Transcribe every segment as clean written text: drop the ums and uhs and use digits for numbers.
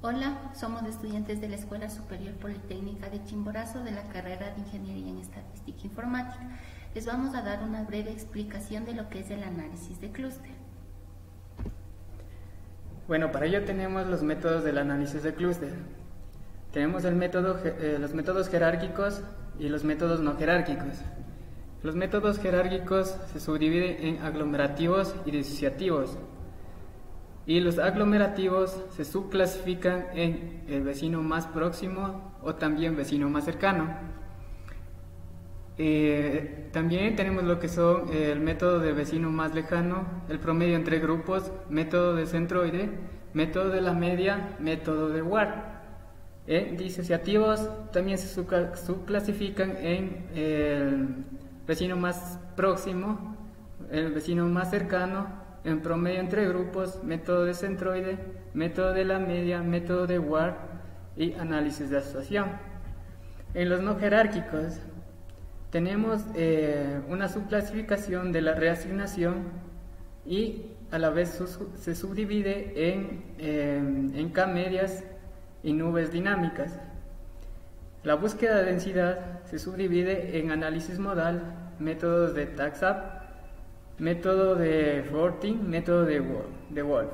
Hola, somos estudiantes de la Escuela Superior Politécnica de Chimborazo de la carrera de Ingeniería en Estadística e Informática. Les vamos a dar una breve explicación de lo que es el análisis de clúster. Bueno, para ello tenemos los métodos del análisis de clúster. Tenemos los métodos jerárquicos y los métodos no jerárquicos. Los métodos jerárquicos se subdividen en aglomerativos y disociativos. Y los aglomerativos se subclasifican en el vecino más próximo o también vecino más cercano. También tenemos lo que son el método de vecino más lejano, el promedio entre grupos, método de centroide, método de la media, método de Ward. Disociativos también se subclasifican en el vecino más próximo, el vecino más cercano, en promedio entre grupos, método de centroide, método de la media, método de Ward y análisis de asociación. En los no jerárquicos tenemos una subclasificación de la reasignación y a la vez se subdivide en K-medias y nubes dinámicas. La búsqueda de densidad se subdivide en análisis modal, métodos de TAXAP, método de Fortin, método de Wolf.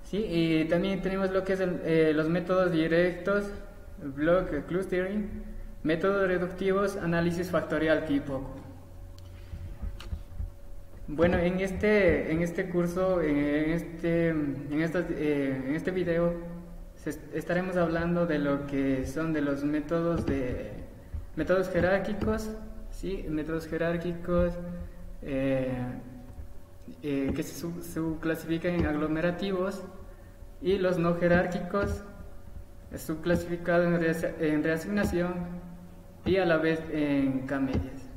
¿Sí? Y también tenemos lo que es los métodos directos, block clustering, métodos reductivos, análisis factorial tipo. Bueno, en este curso, en este video, estaremos hablando de lo que son de los métodos jerárquicos, ¿sí? Métodos jerárquicos que se subclasifican en aglomerativos, y los no jerárquicos subclasificados en reasignación y a la vez en K-medias.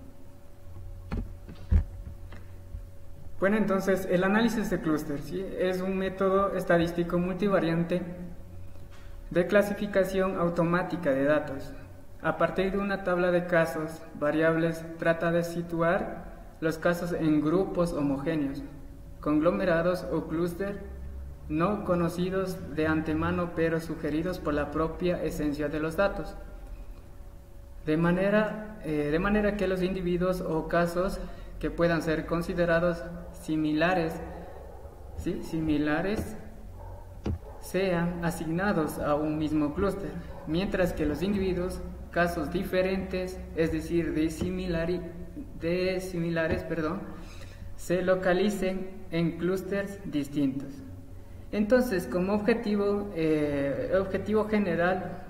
Bueno, entonces el análisis de clúster, ¿sí? Es un método estadístico multivariante de clasificación automática de datos. A partir de una tabla de casos variables, trata de situar los casos en grupos homogéneos, conglomerados o clúster no conocidos de antemano pero sugeridos por la propia esencia de los datos. De manera que los individuos o casos que puedan ser considerados similares, ¿sí? Sean asignados a un mismo clúster, mientras que los individuos, casos diferentes, es decir, de similares, se localicen en clústeres distintos. Entonces, como objetivo general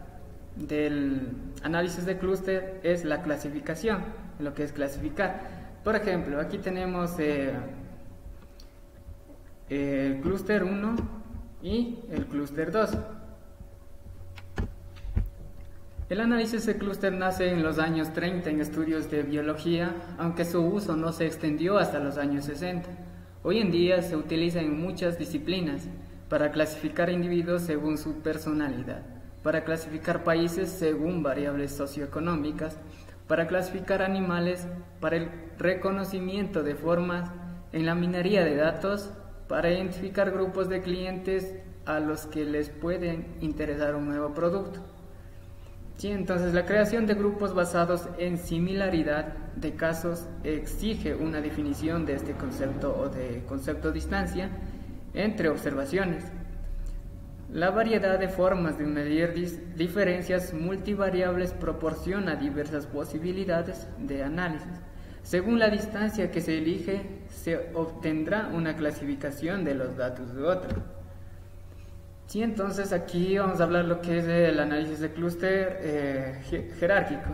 del análisis de clúster es la clasificación, lo que es clasificar. Por ejemplo, aquí tenemos el clúster 1 y el clúster 2. El análisis de clúster nace en los años 30 en estudios de biología, aunque su uso no se extendió hasta los años 60. Hoy en día se utiliza en muchas disciplinas para clasificar individuos según su personalidad, para clasificar países según variables socioeconómicas, para clasificar animales, para el reconocimiento de formas en la minería de datos, para identificar grupos de clientes a los que les puede interesar un nuevo producto. Sí, entonces la creación de grupos basados en similaridad de casos exige una definición de este concepto o de concepto distancia entre observaciones. La variedad de formas de medir diferencias multivariables proporciona diversas posibilidades de análisis. Según la distancia que se elige, se obtendrá una clasificación de los datos de otro. Sí, entonces aquí vamos a hablar lo que es el análisis de clúster jerárquico.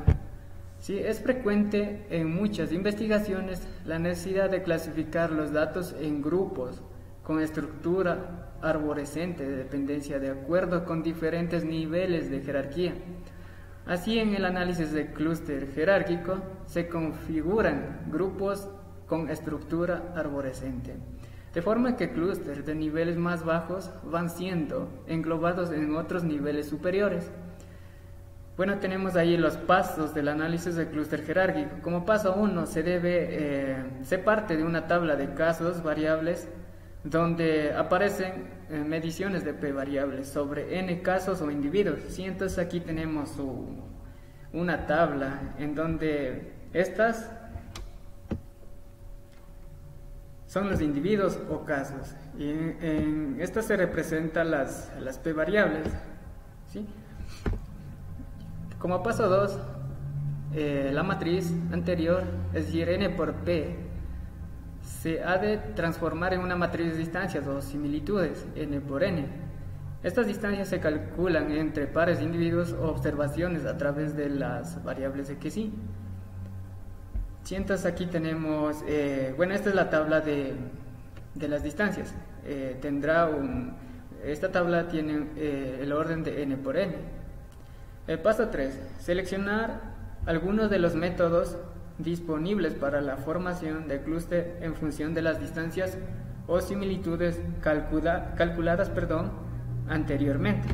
Sí, es frecuente en muchas investigaciones la necesidad de clasificar los datos en grupos con estructura arborescente de dependencia de acuerdo con diferentes niveles de jerarquía. Así, en el análisis de clúster jerárquico se configuran grupos con estructura arborescente, de forma que clústeres de niveles más bajos van siendo englobados en otros niveles superiores. Bueno, tenemos ahí los pasos del análisis de clúster jerárquico. Como paso 1 se parte de una tabla de casos variables donde aparecen mediciones de p variables sobre n casos o individuos. ¿Sí? Entonces aquí tenemos una tabla en donde estas son los individuos o casos, y en estas se representan las p variables. ¿Sí? Como paso 2, la matriz anterior, es decir, n por p, se ha de transformar en una matriz de distancias o similitudes, n por n. Estas distancias se calculan entre pares de individuos o observaciones a través de las variables de que sí. Sí, entonces aquí tenemos, esta es la tabla de las distancias. Esta tabla tiene el orden de n por n. El paso 3, seleccionar algunos de los métodos disponibles para la formación de clúster en función de las distancias o similitudes calculadas anteriormente.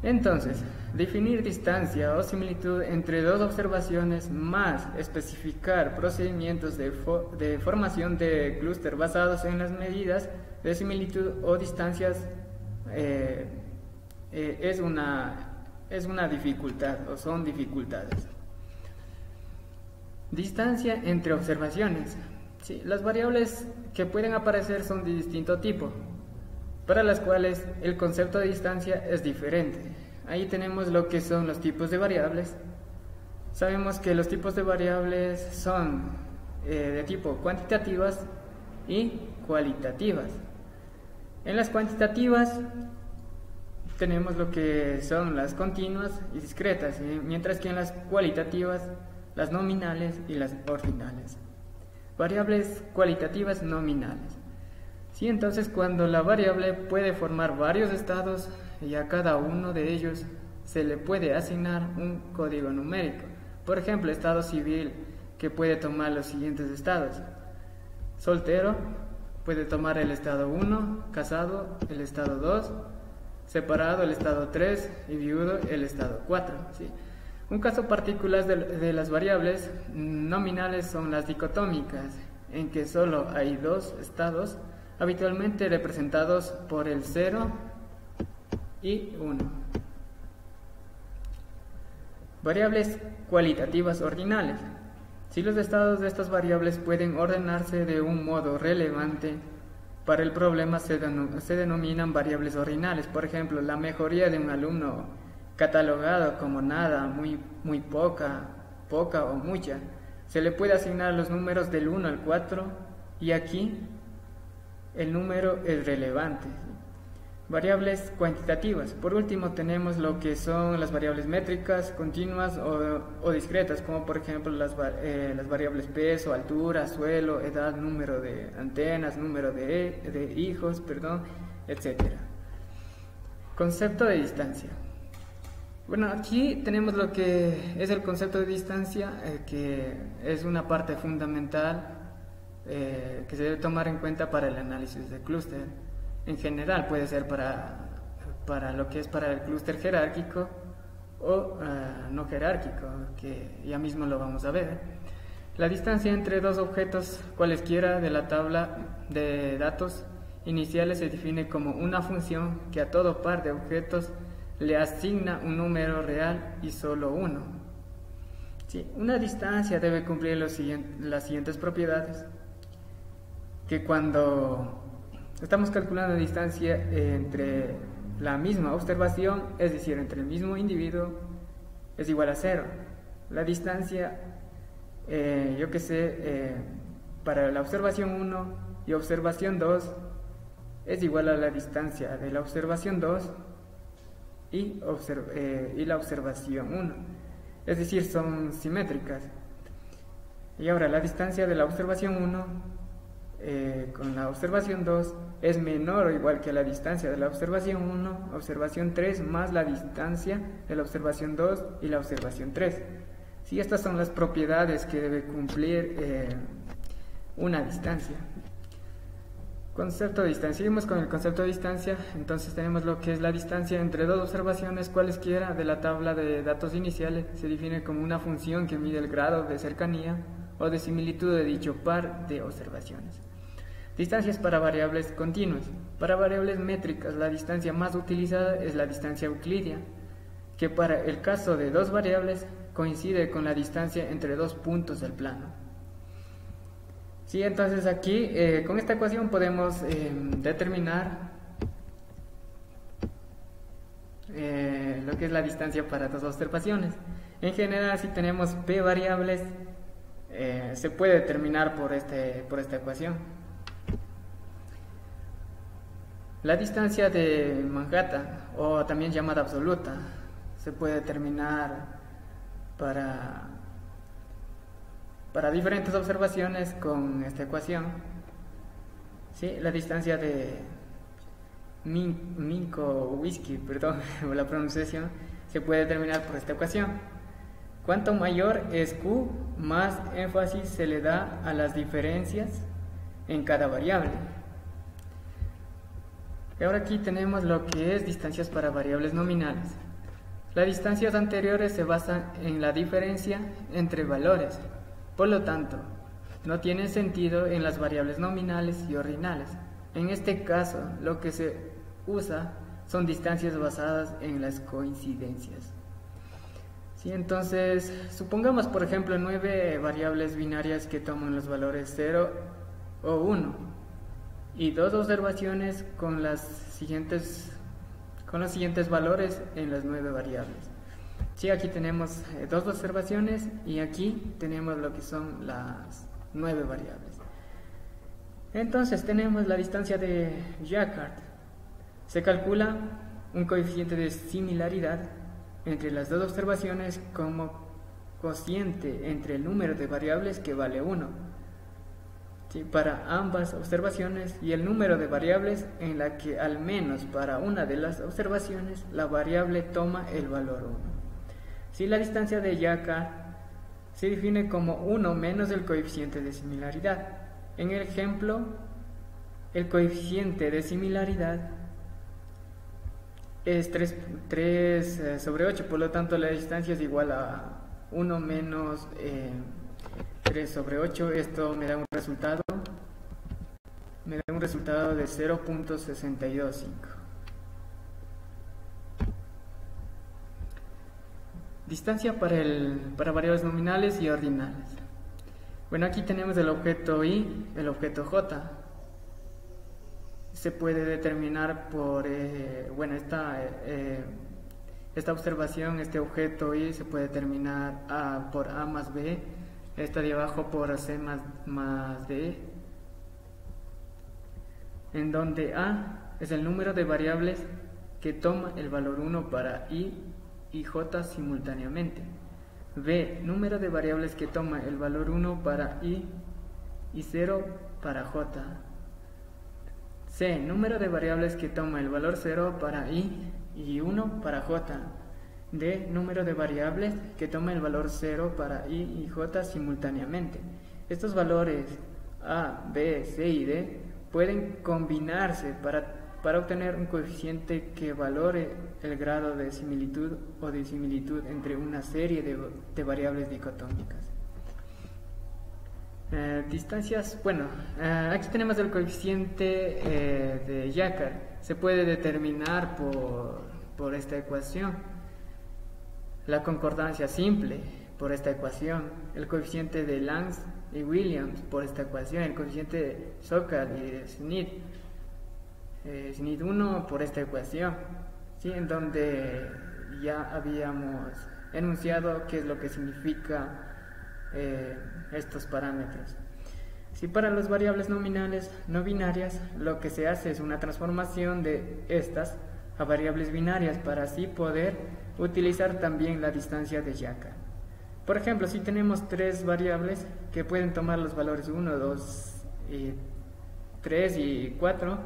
Entonces, definir distancia o similitud entre dos observaciones más especificar procedimientos de formación de clúster basados en las medidas de similitud o distancias es una dificultad o son dificultades. Distancia entre observaciones. Sí, las variables que pueden aparecer son de distinto tipo, para las cuales el concepto de distancia es diferente. Ahí tenemos lo que son los tipos de variables. Sabemos que los tipos de variables son de tipo cuantitativas y cualitativas. En las cuantitativas tenemos lo que son las continuas y discretas, mientras que en las cualitativas las nominales y las ordinales. Variables cualitativas nominales. Sí, entonces cuando la variable puede formar varios estados y a cada uno de ellos se le puede asignar un código numérico. Por ejemplo, estado civil, que puede tomar los siguientes estados. Soltero puede tomar el estado 1, casado el estado 2, separado el estado 3 y viudo el estado 4. ¿Sí? Un caso particular de las variables nominales son las dicotómicas, en que solo hay dos estados, habitualmente representados por el 0 y 1. Variables cualitativas ordinales. Si los estados de estas variables pueden ordenarse de un modo relevante para el problema, se denominan variables ordinales. Por ejemplo, la mejoría de un alumno catalogado como nada, muy poca o mucha, se le puede asignar los números del 1 al 4 y aquí el número es relevante. Variables cuantitativas. Por último tenemos lo que son las variables métricas, continuas o discretas, como por ejemplo las variables peso, altura, suelo, edad, número de antenas, número de hijos, etc. Concepto de distancia. Bueno, aquí tenemos lo que es el concepto de distancia, que es una parte fundamental que se debe tomar en cuenta para el análisis de clúster. En general puede ser para lo que es para el clúster jerárquico o no jerárquico, que ya mismo lo vamos a ver. La distancia entre dos objetos cualesquiera de la tabla de datos iniciales se define como una función que a todo par de objetos le asigna un número real y solo uno. Sí, una distancia debe cumplir las siguientes propiedades, que cuando estamos calculando la distancia entre la misma observación, es decir, entre el mismo individuo, es igual a 0. La distancia, para la observación 1 y observación 2 es igual a la distancia de la observación 2 y la observación 1, es decir, son simétricas. Y ahora la distancia de la observación 1 con la observación 2 es menor o igual que la distancia de la observación 1, observación 3 más la distancia de la observación 2 y la observación 3. Sí, estas son las propiedades que debe cumplir una distancia. Concepto de distancia. Seguimos con el concepto de distancia. Entonces tenemos lo que es la distancia entre dos observaciones cualesquiera de la tabla de datos iniciales. Se define como una función que mide el grado de cercanía o de similitud de dicho par de observaciones. Distancias para variables continuas. Para variables métricas, la distancia más utilizada es la distancia euclidia, que para el caso de dos variables coincide con la distancia entre dos puntos del plano. Sí, entonces aquí con esta ecuación podemos determinar lo que es la distancia para dos observaciones. En general, si tenemos p variables, se puede determinar por esta ecuación. La distancia de Manhattan, o también llamada absoluta, se puede determinar para diferentes observaciones con esta ecuación. ¿Sí? La distancia de Minkowski, perdón por la pronunciación, se puede determinar por esta ecuación. Cuanto mayor es Q, más énfasis se le da a las diferencias en cada variable. Y ahora aquí tenemos lo que es distancias para variables nominales. Las distancias anteriores se basan en la diferencia entre valores, por lo tanto, no tienen sentido en las variables nominales y ordinales. En este caso, lo que se usa son distancias basadas en las coincidencias. Sí, entonces, supongamos por ejemplo 9 variables binarias que toman los valores 0 o 1 y dos observaciones con los siguientes valores en las 9 variables. Sí, aquí tenemos dos observaciones y aquí tenemos lo que son las 9 variables. Entonces tenemos la distancia de Jaccard. Se calcula un coeficiente de similaridad entre las dos observaciones como cociente entre el número de variables que vale 1. ¿Sí? Para ambas observaciones y el número de variables en la que al menos para una de las observaciones la variable toma el valor 1. ¿Sí? La distancia de Jaccard se define como 1 menos el coeficiente de similaridad. En el ejemplo, el coeficiente de similaridad es 3 sobre 8, por lo tanto la distancia es igual a 1 menos 3 sobre 8. Esto me da un resultado de 0.625. Distancia para variables nominales y ordinales. Bueno, aquí tenemos el objeto Y, el objeto J. Se puede determinar por, esta observación, este objeto Y se puede determinar por A más B, esta de abajo por C más D, en donde A es el número de variables que toma el valor 1 para I y J simultáneamente. B, número de variables que toma el valor 1 para I y 0 para J. C, número de variables que toma el valor 0 para I y 1 para J. D, número de variables que toma el valor 0 para I y J simultáneamente. Estos valores A, B, C y D pueden combinarse para obtener un coeficiente que valore el grado de similitud o disimilitud entre una serie de variables dicotómicas. Distancias, aquí tenemos el coeficiente de Jaccard. Se puede determinar por esta ecuación. La concordancia simple por esta ecuación. El coeficiente de Lange y Williams por esta ecuación. El coeficiente de Sokal y de Schmidt 1 por esta ecuación, ¿sí? En donde ya habíamos enunciado qué es lo que significa estos parámetros. Si para las variables nominales no binarias, lo que se hace es una transformación de estas a variables binarias para así poder utilizar también la distancia de Jaccard. Por ejemplo, si tenemos 3 variables que pueden tomar los valores 1, 2, 3 y 4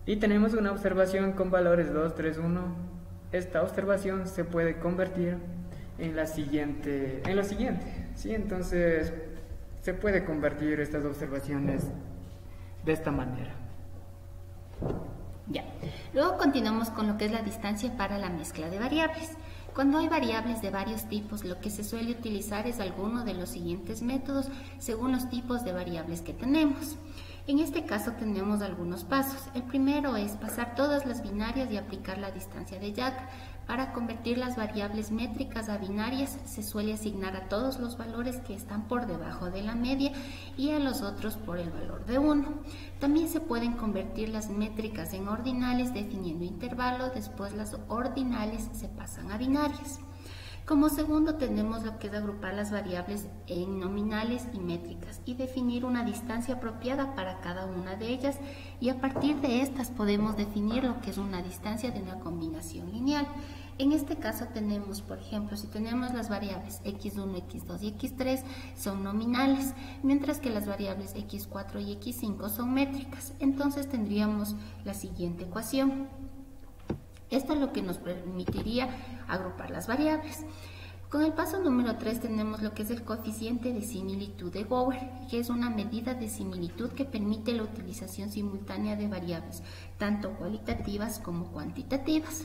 y tenemos una observación con valores 2, 3, 1, esta observación se puede convertir en lo siguiente, ¿sí? Entonces se puede convertir estas observaciones de esta manera. Ya. Luego continuamos con lo que es la distancia para la mezcla de variables. Cuando hay variables de varios tipos, lo que se suele utilizar es alguno de los siguientes métodos según los tipos de variables que tenemos. En este caso tenemos algunos pasos. El primero es pasar todas las binarias y aplicar la distancia de Jack. Para convertir las variables métricas a binarias se suele asignar a todos los valores que están por debajo de la media y a los otros por el valor de 1. También se pueden convertir las métricas en ordinales definiendo intervalo, después las ordinales se pasan a binarias. Como segundo tenemos lo que es agrupar las variables en nominales y métricas y definir una distancia apropiada para cada una de ellas, y a partir de estas podemos definir lo que es una distancia de una combinación lineal. En este caso tenemos, por ejemplo, si tenemos las variables x1, x2 y x3 son nominales, mientras que las variables x4 y x5 son métricas. Entonces tendríamos la siguiente ecuación. Esto es lo que nos permitiría agrupar las variables. Con el paso número 3 tenemos lo que es el coeficiente de similitud de Gower, que es una medida de similitud que permite la utilización simultánea de variables, tanto cualitativas como cuantitativas.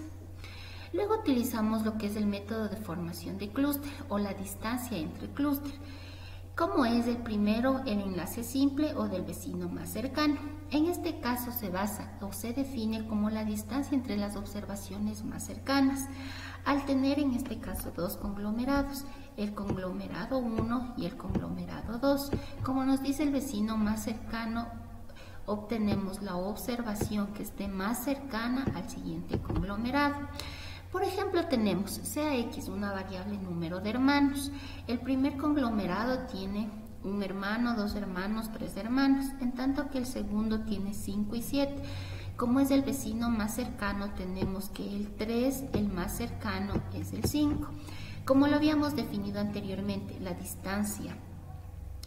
Luego utilizamos lo que es el método de formación de clúster o la distancia entre clúster. Como es el primero, el enlace simple o del vecino más cercano. En este caso se basa o se define como la distancia entre las observaciones más cercanas, al tener en este caso dos conglomerados, el conglomerado 1 y el conglomerado 2. Como nos dice el vecino más cercano, obtenemos la observación que esté más cercana al siguiente conglomerado. Por ejemplo, tenemos sea X una variable número de hermanos. El primer conglomerado tiene un hermano, dos hermanos, tres hermanos, en tanto que el segundo tiene 5 y 7. Como es el vecino más cercano, tenemos que el 3, el más cercano, es el 5. Como lo habíamos definido anteriormente, la distancia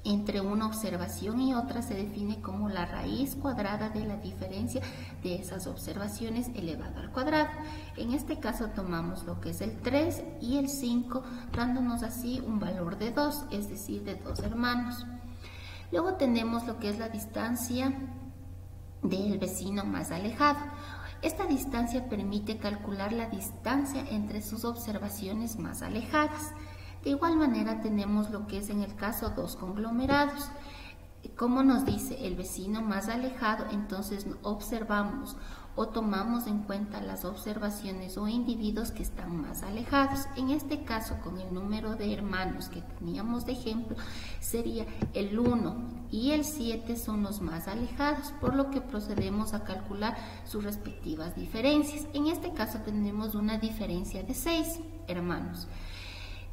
entre una observación y otra se define como la raíz cuadrada de la diferencia de esas observaciones elevado al cuadrado. En este caso tomamos lo que es el 3 y el 5, dándonos así un valor de 2, es decir, de 2 hermanos. Luego tenemos lo que es la distancia del vecino más alejado. Esta distancia permite calcular la distancia entre sus observaciones más alejadas. De igual manera tenemos lo que es en el caso dos conglomerados. Como nos dice el vecino más alejado, entonces observamos o tomamos en cuenta las observaciones o individuos que están más alejados. En este caso, con el número de hermanos que teníamos de ejemplo, sería el 1 y el 7 son los más alejados, por lo que procedemos a calcular sus respectivas diferencias. En este caso tenemos una diferencia de 6 hermanos.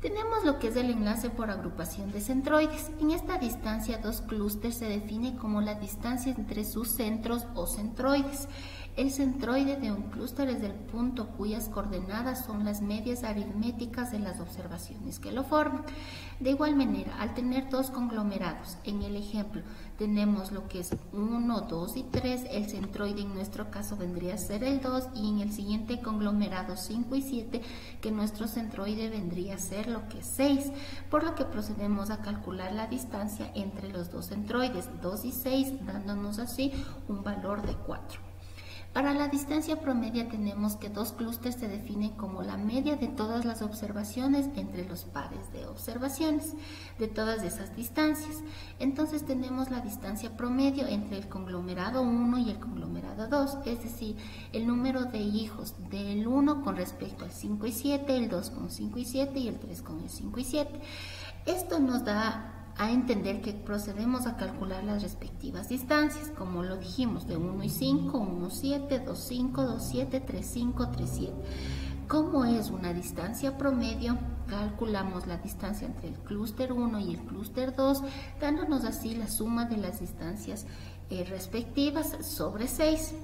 Tenemos lo que es el enlace por agrupación de centroides. En esta distancia, dos clústeres se define como la distancia entre sus centros o centroides. El centroide de un clúster es el punto cuyas coordenadas son las medias aritméticas de las observaciones que lo forman. De igual manera, al tener dos conglomerados, en el ejemplo tenemos lo que es 1, 2 y 3, el centroide en nuestro caso vendría a ser el 2, y en el siguiente conglomerado 5 y 7, que nuestro centroide vendría a ser lo que es 6, por lo que procedemos a calcular la distancia entre los dos centroides, 2 y 6, dándonos así un valor de 4. Para la distancia promedia tenemos que dos clústeres se definen como la media de todas las observaciones entre los pares de observaciones de todas esas distancias. Entonces tenemos la distancia promedio entre el conglomerado 1 y el conglomerado 2, es decir, el número de hijos del 1 con respecto al 5 y 7, el 2 con 5 y 7 y el 3 con el 5 y 7. Esto nos da a entender que procedemos a calcular las respectivas distancias, como lo dijimos, de 1 y 5, 1, 7, 2, 5, 2, 7, 3, 5, 3, 7. Como es una distancia promedio, calculamos la distancia entre el clúster 1 y el clúster 2, dándonos así la suma de las distancias respectivas sobre 6,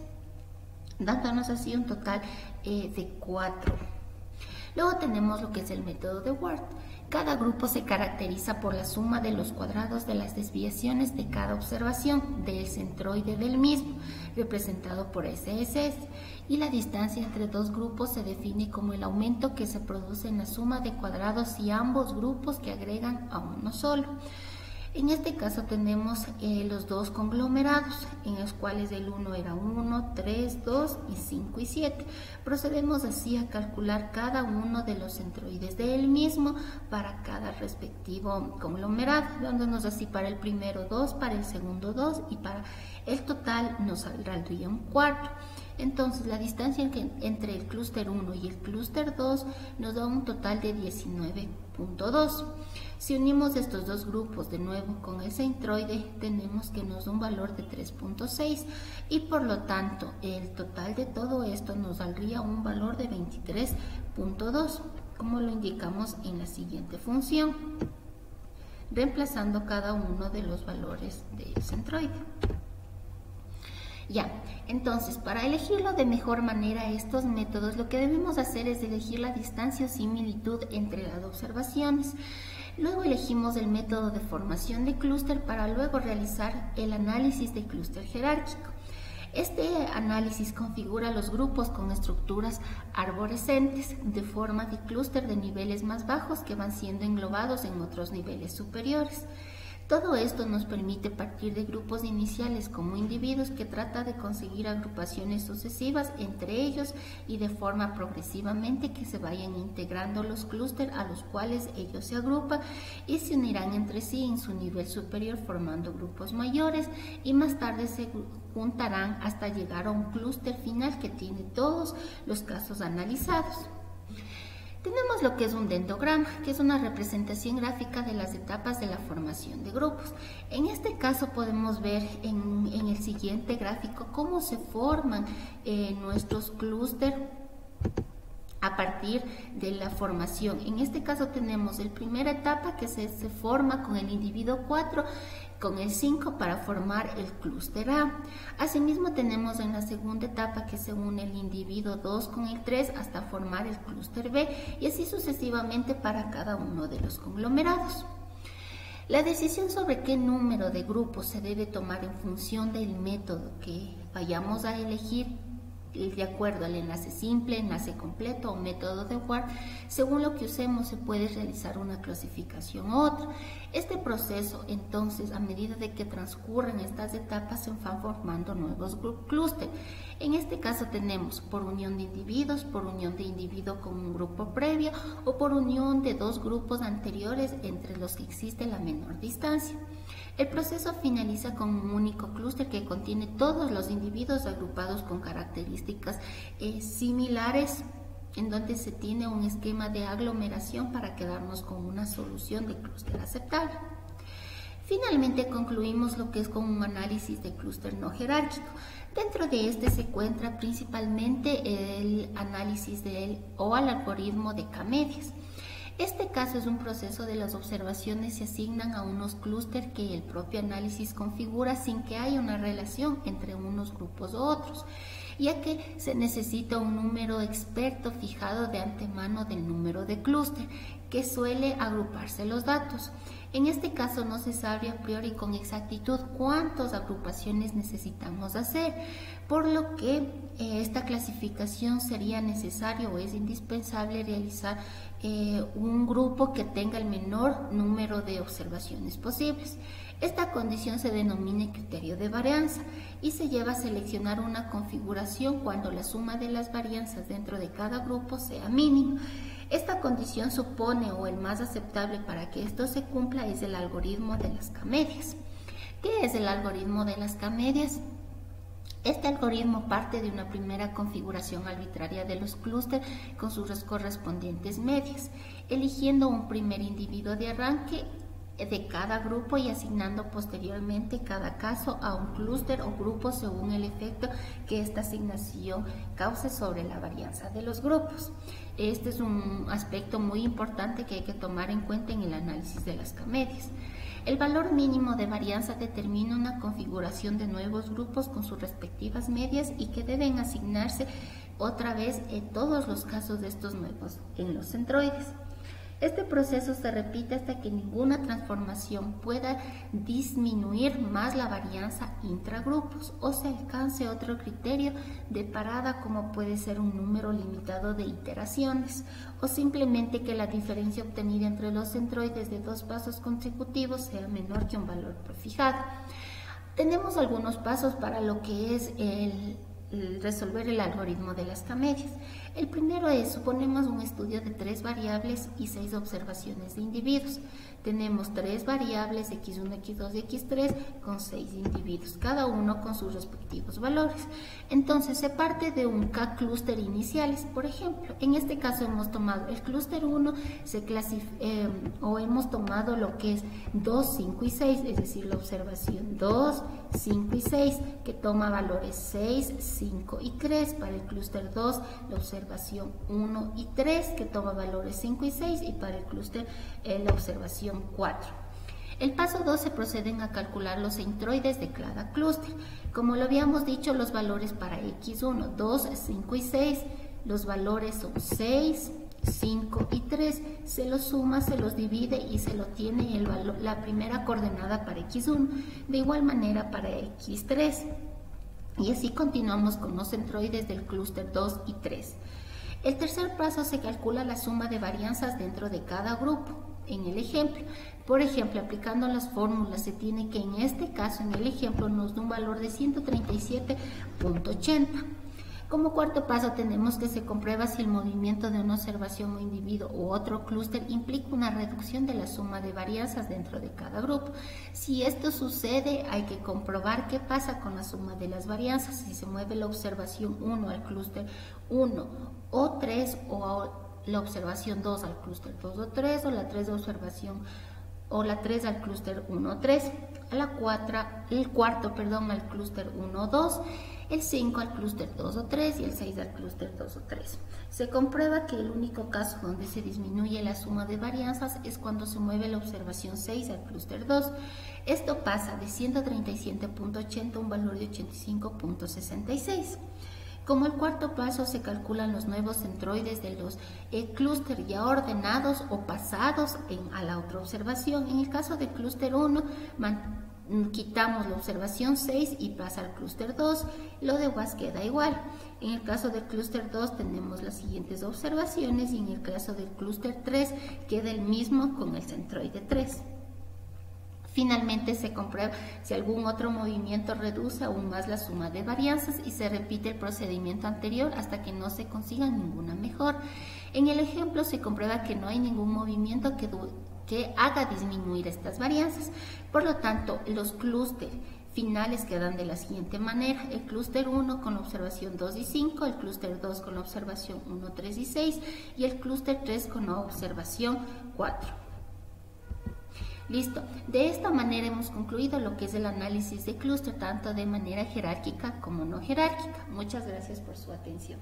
dándonos así un total de 4. Luego tenemos lo que es el método de Ward. Cada grupo se caracteriza por la suma de los cuadrados de las desviaciones de cada observación del centroide del mismo, representado por SSS, y la distancia entre dos grupos se define como el aumento que se produce en la suma de cuadrados y ambos grupos que agregan a uno solo. En este caso tenemos los dos conglomerados, en los cuales el 1 era 1, 3, 2 y 5 y 7. Procedemos así a calcular cada uno de los centroides del mismo para cada respectivo conglomerado, dándonos así para el primero 2, para el segundo 2 y para el total nos saldrá el día un cuarto. Entonces la distancia entre el clúster 1 y el clúster 2 nos da un total de 19.2. Si unimos estos dos grupos de nuevo con el centroide, tenemos que nos da un valor de 3.6 y por lo tanto el total de todo esto nos saldría un valor de 23.2, como lo indicamos en la siguiente función, reemplazando cada uno de los valores del centroide. Ya, entonces para elegirlo de mejor manera estos métodos, lo que debemos hacer es elegir la distancia o similitud entre las observaciones. Luego elegimos el método de formación de clúster para luego realizar el análisis de clúster jerárquico. Este análisis configura los grupos con estructuras arborescentes de forma de clúster de niveles más bajos que van siendo englobados en otros niveles superiores. Todo esto nos permite partir de grupos iniciales como individuos que trata de conseguir agrupaciones sucesivas entre ellos y de forma progresivamente que se vayan integrando los clústeres a los cuales ellos se agrupan y se unirán entre sí en su nivel superior formando grupos mayores y más tarde se juntarán hasta llegar a un clúster final que tiene todos los casos analizados. Tenemos lo que es un dendrograma, que es una representación gráfica de las etapas de la formación de grupos. En este caso podemos ver en el siguiente gráfico cómo se forman nuestros clústeres a partir de la formación. En este caso tenemos la primera etapa que se forma con el individuo 4, con el 5 para formar el clúster A. Asimismo tenemos en la segunda etapa que se une el individuo 2 con el 3 hasta formar el clúster B y así sucesivamente para cada uno de los conglomerados. La decisión sobre qué número de grupos se debe tomar en función del método que vayamos a elegir de acuerdo al enlace simple, enlace completo o método de Ward, según lo que usemos se puede realizar una clasificación u otra. Este proceso, entonces, a medida de que transcurren estas etapas, se van formando nuevos clústeres. En este caso tenemos por unión de individuos, por unión de individuo con un grupo previo o por unión de dos grupos anteriores entre los que existe la menor distancia. El proceso finaliza con un único clúster que contiene todos los individuos agrupados con características similares, en donde se tiene un esquema de aglomeración para quedarnos con una solución de clúster aceptable. Finalmente concluimos lo que es con un análisis de clúster no jerárquico. Dentro de este se encuentra principalmente el análisis del algoritmo de K-medias. Este caso es un proceso de las observaciones se asignan a unos clústeres que el propio análisis configura sin que haya una relación entre unos grupos u otros, ya que se necesita un número experto fijado de antemano del número de clúster que suele agruparse los datos. En este caso no se sabe a priori con exactitud cuántas agrupaciones necesitamos hacer, por lo que esta clasificación sería necesario o es indispensable realizar un grupo que tenga el menor número de observaciones posibles. Esta condición se denomina criterio de varianza y se lleva a seleccionar una configuración cuando la suma de las varianzas dentro de cada grupo sea mínima. Esta condición supone o el más aceptable para que esto se cumpla es el algoritmo de las K-medias. ¿Qué es el algoritmo de las K-medias? Este algoritmo parte de una primera configuración arbitraria de los clústeres con sus correspondientes medias, eligiendo un primer individuo de arranque de cada grupo y asignando posteriormente cada caso a un clúster o grupo según el efecto que esta asignación cause sobre la varianza de los grupos. Este es un aspecto muy importante que hay que tomar en cuenta en el análisis de las K-medias. El valor mínimo de varianza determina una configuración de nuevos grupos con sus respectivas medias y que deben asignarse otra vez en todos los casos de estos nuevos en los centroides. Este proceso se repite hasta que ninguna transformación pueda disminuir más la varianza intragrupos o se alcance otro criterio de parada, como puede ser un número limitado de iteraciones o simplemente que la diferencia obtenida entre los centroides de dos pasos consecutivos sea menor que un valor prefijado. Tenemos algunos pasos para lo que es resolver el algoritmo de las K-medias. El primero es, suponemos un estudio de 3 variables y 6 observaciones de individuos. Tenemos 3 variables, x1, x2 y x3, con 6 individuos, cada uno con sus respectivos valores. Entonces se parte de un K-clúster iniciales. Por ejemplo, en este caso hemos tomado el clúster 1, hemos tomado lo que es 2, 5 y 6, es decir, la observación 2, 5 y 6, que toma valores 6, 5 y 3. Para el clúster 2, la observación 1 y 3, que toma valores 5 y 6, y para el clúster la observación 4. El paso 2 se proceden a calcular los centroides de cada clúster. Como lo habíamos dicho, los valores para x1, 2, 5 y 6, los valores son 6, 5 y 3, se los suma, se los divide y se lo tiene la primera coordenada para x1, de igual manera para x3. Y así continuamos con los centroides del clúster 2 y 3. El tercer paso se calcula la suma de varianzas dentro de cada grupo. En el ejemplo, por ejemplo, aplicando las fórmulas, se tiene que en este caso, en el ejemplo, nos da un valor de 137.80. Como cuarto paso tenemos que se comprueba si el movimiento de una observación o individuo u otro clúster implica una reducción de la suma de varianzas dentro de cada grupo. Si esto sucede, hay que comprobar qué pasa con la suma de las varianzas, si se mueve la observación 1 al clúster 1 o 3, o la observación 2 al clúster 2 o 3, o la 3 de observación o la 3 al clúster 1 o 3, el cuarto al clúster 1 o 2, el 5 al clúster 2 o 3 y el 6 al clúster 2 o 3. Se comprueba que el único caso donde se disminuye la suma de varianzas es cuando se mueve la observación 6 al clúster 2. Esto pasa de 137.80 a un valor de 85.66. Como el cuarto paso se calculan los nuevos centroides de los clúster ya ordenados o pasados a la otra observación. En el caso del clúster 1, quitamos la observación 6 y pasa al clúster 2, lo de UAS queda igual. En el caso del clúster 2 tenemos las siguientes observaciones y en el caso del clúster 3 queda el mismo con el centroide 3. Finalmente se comprueba si algún otro movimiento reduce aún más la suma de varianzas y se repite el procedimiento anterior hasta que no se consiga ninguna mejor. En el ejemplo se comprueba que no hay ningún movimiento que haga disminuir estas varianzas. Por lo tanto, los clústeres finales quedan de la siguiente manera: el clúster 1 con la observación 2 y 5, el clúster 2 con la observación 1, 3 y 6 y el clúster 3 con la observación 4. Listo, de esta manera hemos concluido lo que es el análisis de clúster, tanto de manera jerárquica como no jerárquica. Muchas gracias por su atención.